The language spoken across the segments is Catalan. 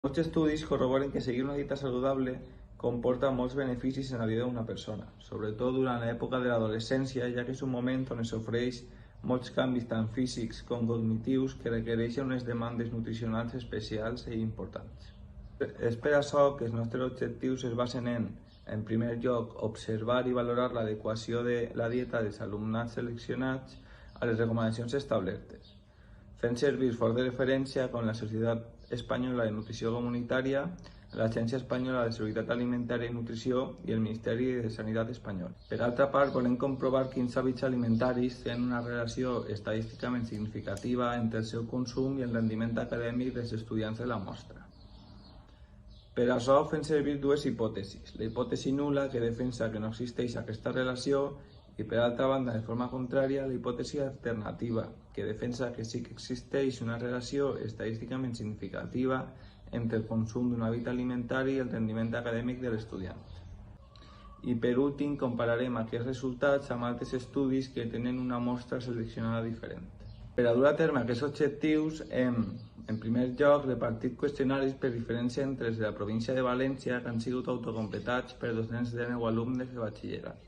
Molts estudis corroboren que seguir una dieta saludable comporta molts beneficis en la vida d'una persona, sobretot durant l'època de l'adolescència, ja que és un moment on es sofreix molts canvis tant físics com cognitius que requereixen unes demandes nutricionals especials i importants. És per això que els nostres objectius es basen en primer lloc, observar i valorar l'adequació de la dieta dels alumnats seleccionats a les recomanacions establertes, fent servir fonts de referència com la Societat Espanyola de Nutrició Comunitària, l'Agència Espanyola de Seguretat Alimentària i Nutrició i el Ministeri de Sanitat espanyol. Per altra part, volem comprovar quins hàbits alimentaris tenen una relació estadísticament significativa entre el seu consum i el rendiment acadèmic dels estudiants de la mostra. Per això fem servir dues hipòtesis. La hipòtesi nul·la, que defensa que no existeix aquesta relació, i per altra banda, de forma contrària, la hipòtesi alternativa, que defensa que sí que existeix una relació estadísticament significativa entre el consum d'un hàbit alimentari i el rendiment acadèmic de l'estudiant. I per últim, compararem aquests resultats amb altres estudis que tenen una mostra seleccionada diferent. Per a dur a terme aquests objectius hem, en primer lloc, repartit qüestionaris per diferència entre els de la província de València que han sigut autocompletats per 219 alumnes de batxillerat.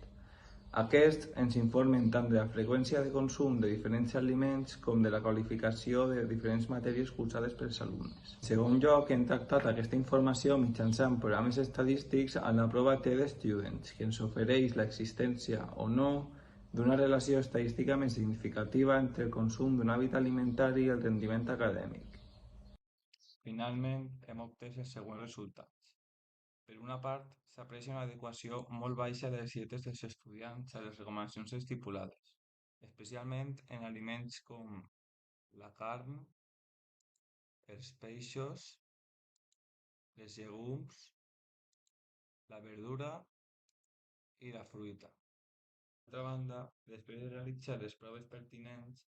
Aquests ens informen tant de la freqüència de consum de diferents aliments com de la qualificació de diferents matèries cursades pels alumnes. En segon lloc, hem tractat aquesta informació mitjançant programes estadístics en la prova TED-Students, que ens ofereix l'existència o no d'una relació estadísticament significativa entre el consum d'un hàbit alimentari i el rendiment acadèmic. Finalment, hem obtès els següents resultats. Per una part, s'aprecia una adequació molt baixa de les dietes dels estudiants a les recomanacions estipulades, especialment en aliments com la carn, els peixos, les llegums, la verdura i la fruita. D'altra banda, després de realitzar les proves pertinents,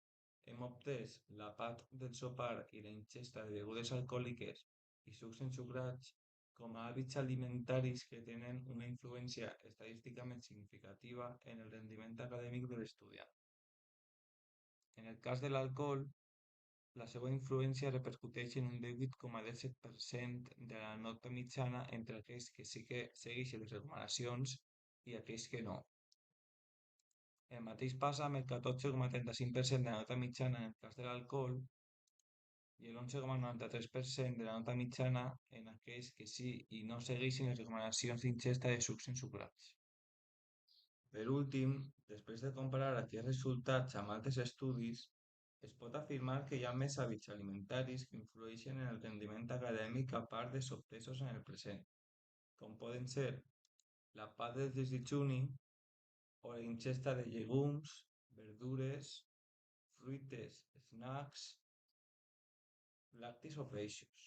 hem obtès la part del sopar i la ingesta de begudes alcohòliques i sucs ensucrats com a hàbits alimentaris que tenen una influència estadísticament significativa en el rendiment acadèmic de l'estudiant. En el cas de l'alcohol, la seva influència repercuteix en un 18,17% de la nota mitjana entre aquells que sí que segueixen les recomanacions i aquells que no. El mateix passa amb el 14,35% de la nota mitjana en el cas de l'alcohol i el 11,93% de la nota mitjana en aquells que sí i no segueixen les recomanacions d'ingesta de sucs ensucrats. Per últim, després de comparar aquests resultats amb altres estudis, es pot afirmar que hi ha més hàbits alimentaris que influeixen en el rendiment acadèmic a part de obtesos en el present, com poden ser la part del desdejuni o la ingesta de llegums, verdures, fruites, snacks, lactis o peixos.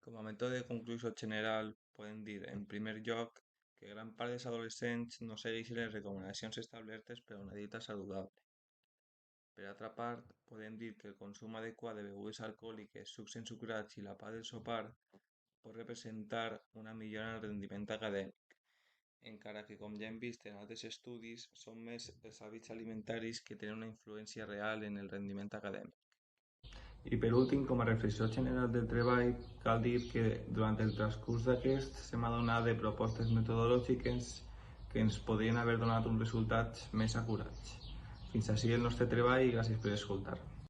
Com a mètode de conclusió general, podem dir, en primer lloc, que gran part dels adolescents no segueixen les recomanacions establertes per a una dieta saludable. Per altra part, podem dir que el consum adequat de begudes alcohòliques, sucs ensucrats i la part del sopar pot representar una millora en el rendiment acadèmic, encara que, com ja hem vist en altres estudis, són més els hàbits alimentaris que tenen una influència real en el rendiment acadèmic. I per últim, com a reflexió general del treball, cal dir que durant el transcurs d'aquest s'hem adonat de propostes metodològiques que ens podrien haver donat uns resultats més acurats. Fins ací el nostre treball i gràcies per escoltar.